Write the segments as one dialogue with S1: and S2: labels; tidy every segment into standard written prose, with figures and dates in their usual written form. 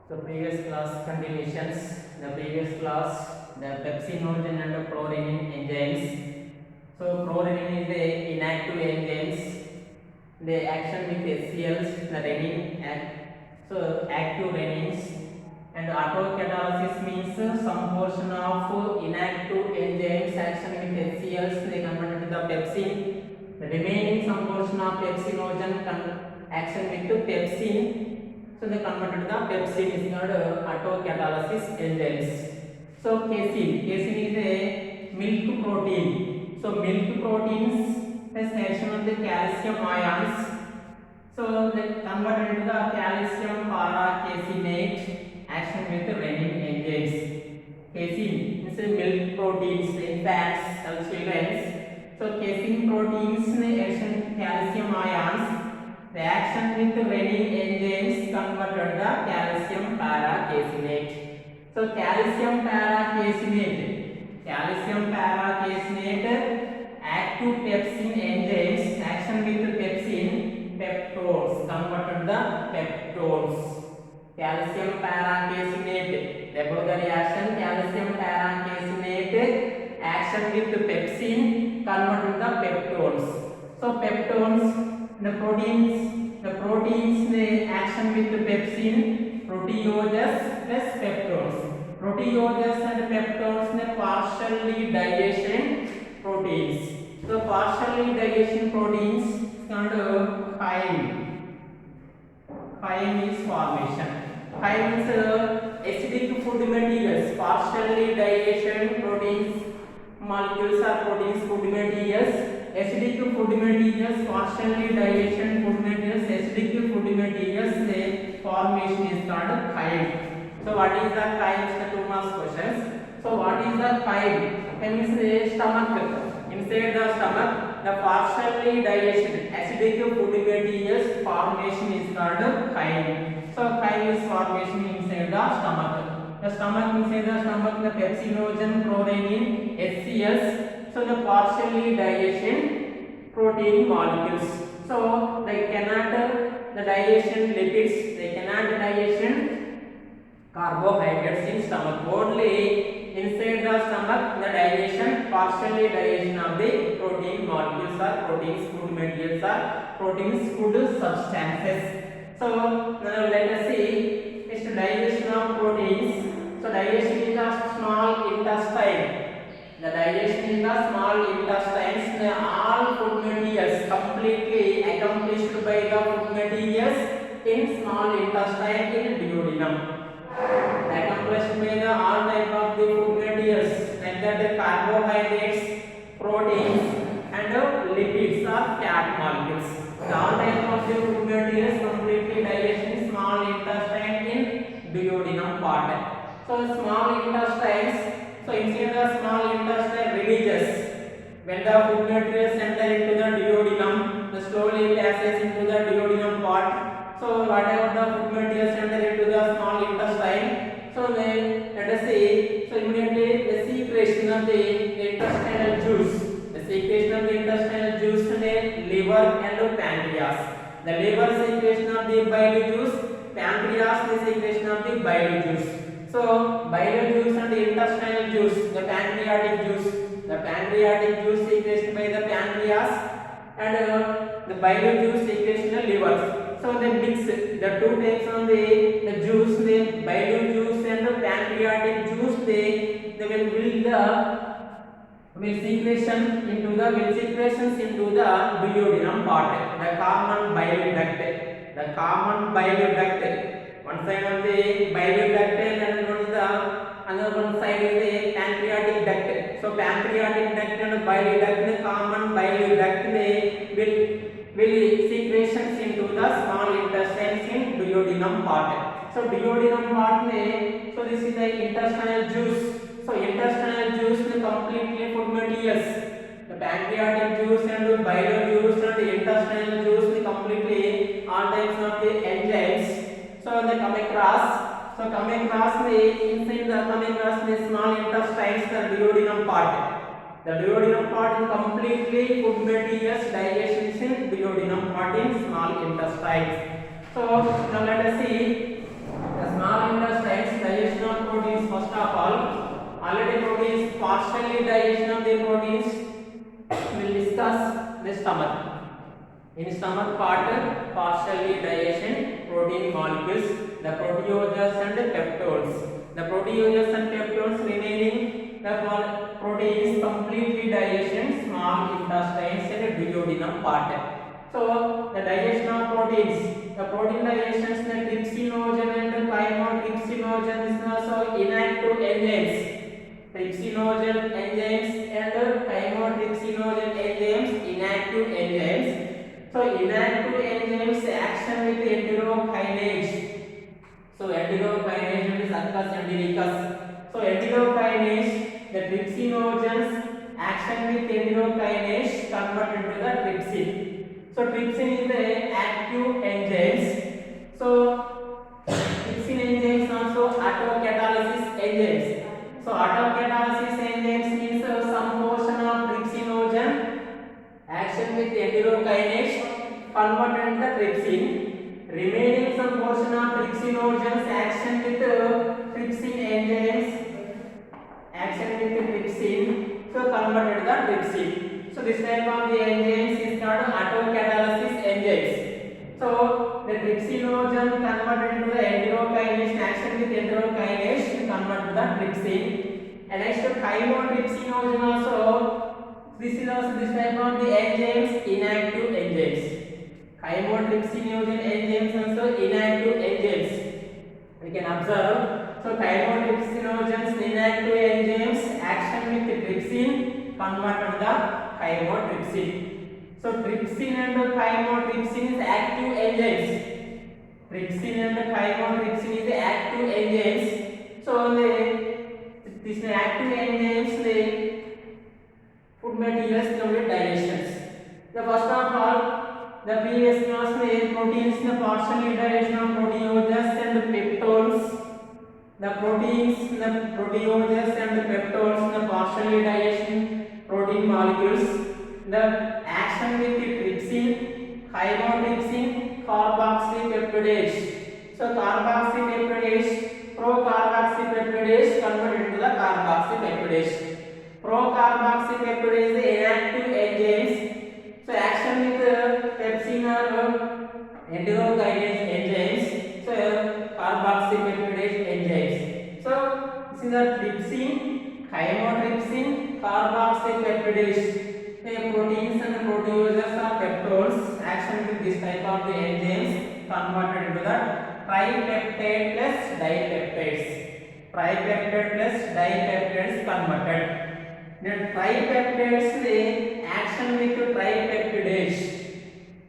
S1: So previous class continuations. The previous class, the pepsinogen and chlorine enzymes. So chlorine is the inactive enzymes. The action with HCl, the renin, so active renins. And autocatalysis means some portion of inactive enzymes action with HCl, they convert to the pepsin. The remaining some portion of pepsinogen action with pepsin. So they converted the pepsin is called autocatalysis enzymes. So casein is a milk protein. So milk proteins is action of the calcium ions. So they converted into the calcium para caseinate action with renin enzymes. Casein is a milk proteins in fats, children. So casein proteins action with calcium ions. The action with renin enzymes converted the calcium para caseinate. So calcium para caseinate active pepsin enzymes action with pepsin peptones converted the peptones. Calcium para caseinate the reaction calcium para caseinate action with pepsin converted the peptones. So peptones the proteins the action with the pepsin proteases plus peptones. Proteases and peptones the partially digestion proteins. So partially digestion proteins is called chyme. Chyme is formation. Chyme is acidic food materials. Partially digestion proteins molecules are proteins food materials. Acidic food materials, partially digestion food materials, acidic food materials, the formation is called chyme. So what is the chyme? The 2 marks questions. So what is the chyme? Chyme is the stomach. Inside the stomach, the partially digestion acidic food materials formation is called chyme. So chyme is formation inside the stomach. The stomach inside the stomach, the pepsinogen, chloramine, HCl. So the partially digestion protein molecules. So they cannot the digestion lipids. They cannot digestion carbohydrates in stomach. Only inside the stomach the digestion partially digestion of the protein molecules are proteins food materials are proteins food substances. So now let us see is digestion of proteins. So digestion in the small intestine. The digestion in the small intestines, all food materials completely accomplished by the food materials in small intestine in duodenum. Accomplished by the all type of the food materials like that the carbohydrates, proteins and lipids or fat molecules. The all type of the food materials completely digestion in small intestine in duodenum part. So small intestines. So inside the small intestine releases. When the food materials enter into the duodenum, the slowly passes into the duodenum part. So whatever the food materials enter into the small intestine, so then let us see. So immediately the secretion of the intestinal juice. The secretion of the intestinal juice in the liver and pancreas. The liver secretion of the bile juice, pancreas the secretion of the bile juice. So bile juice and intestinal juice, the pancreatic juice secreted by the pancreas and the bile juice secreted in the liver. So they mix the 2 types of the juice, the bile juice and the pancreatic juice. They will secretions into the duodenum part, the common bile duct. One side of the bile duct and another one side is the pancreatic duct. So pancreatic duct and bile duct, the common bile duct, they will secretions into the small intestines in duodenum part. So duodenum part so this is the intestinal juice. So intestinal juice the completely food materials. The pancreatic juice and bile juice and the intestinal juice the completely all types of the enzymes. So they come across the inside the small intestines, the duodenum part. The duodenum part is completely food materials digestion in duodenum part in small intestines. So now let us see The small intestines digestion of proteins. First of all, already proteins partially digestion of the proteins will discuss the stomach. In stomach part, partially digestion protein molecules, the proteases and peptones. The proteases and peptones remaining the proteins completely digestion small intestines and duodenum part. So the digestion of proteins, the protein digestions, the trypsinogen and chymotrypsinogen is also inactive enzymes. Trypsinogen enzymes and chymotrypsinogen enzymes inactive enzymes. So inactive enzymes action with enterokinase. So enterokinase is occurs entericus. So enterokinase, the trypsinogens action with enterokinase convert into the trypsin. So trypsin is the active enzymes. So trypsin enzymes also autocatalysis enzymes. So autocatalysis enzymes means some portion of trypsinogen action with enterokinase converted into the trypsin, remaining some portion of trypsinogens action with trypsin enzymes action with trypsin, so converted to the trypsin. So this type of the enzymes is called autocatalysis enzymes. So the trypsinogen converted into the enterokinase action with enterokinase converted to the trypsin. And next chymotrypsinogen also. This is also this type of the enzymes inactive enzymes. Chymotrypsinogen enzymes also inactive enzymes. We can observe. So chymotrypsinogens inactive enzymes action with trypsin convert to the chymotrypsin. So trypsin and chymotrypsin is active enzymes. Trypsin and chymotrypsin is active enzymes. So this active enzymes they food materials complete digestions. The first of all, the previous class में proteins the partially digestion of proteases and peptones. The proteins, the proteases and peptones, the partially digestion protein molecules. The action with the trypsin, chymotrypsin, carboxypeptidase. So carboxypeptidase, pro-carboxypeptidase converted into the carboxypeptidase. Pro-carboxypeptidase is inactive enzymes. So action with pepsin or enterokinase enzymes. So carboxypeptidase enzymes. So this is the trypsin, chymotrypsin, carboxypeptidase. The proteins and proteases are peptones. Action with this type of the enzymes converted into the tripeptide plus dipeptides. Tripeptide plus dipeptides converted. The tripeptides the action with tripeptidase.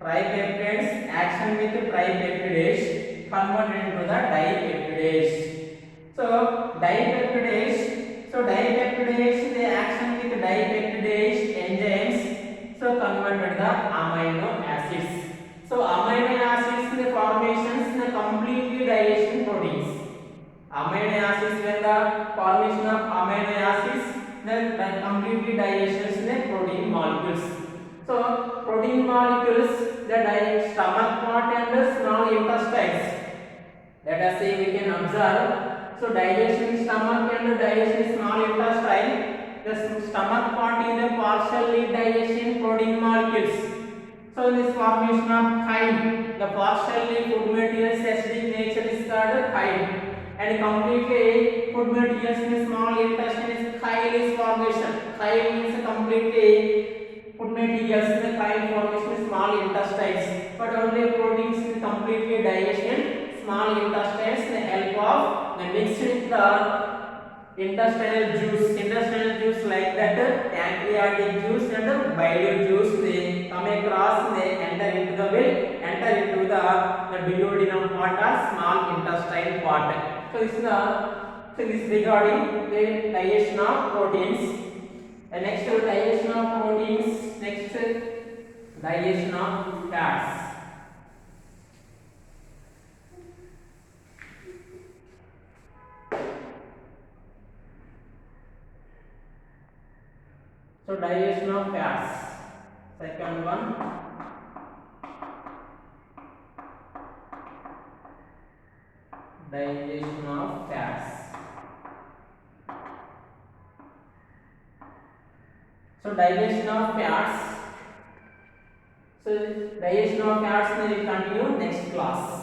S1: Tripeptides action with tripeptidase converted into the dipeptidase. So dipeptidase. So dipeptidase the action with dipeptidase enzymes. So converted the amino acids. So amino acids the formations the completely digestion proteins. Amino acids when the formation of amino acids the completely digestion the protein molecules. So protein molecules the stomach part and the small intestines. Let us say we can observe. So digestion stomach and digestion small intestine. The stomach part is the partially digestion protein molecules. So this formation of chyme, the partially food materials acidic nature is called chyme. And completely food materials in small intestine is chylase formation. Chyme means completely food materials in the chyme formation is small intestines. But only proteins in completely digestion small intestines with the help of the mixed with the intestinal juice like that pancreatic juice and bile juice they come across they enter into the duodenum part or small intestine part. So this is regarding the digestion of proteins. The next digestion of proteins, next digestion of fats. So digestion of fats. Second one. digestion of fats. So digestion of fats. So digestion of fats we will continue next class.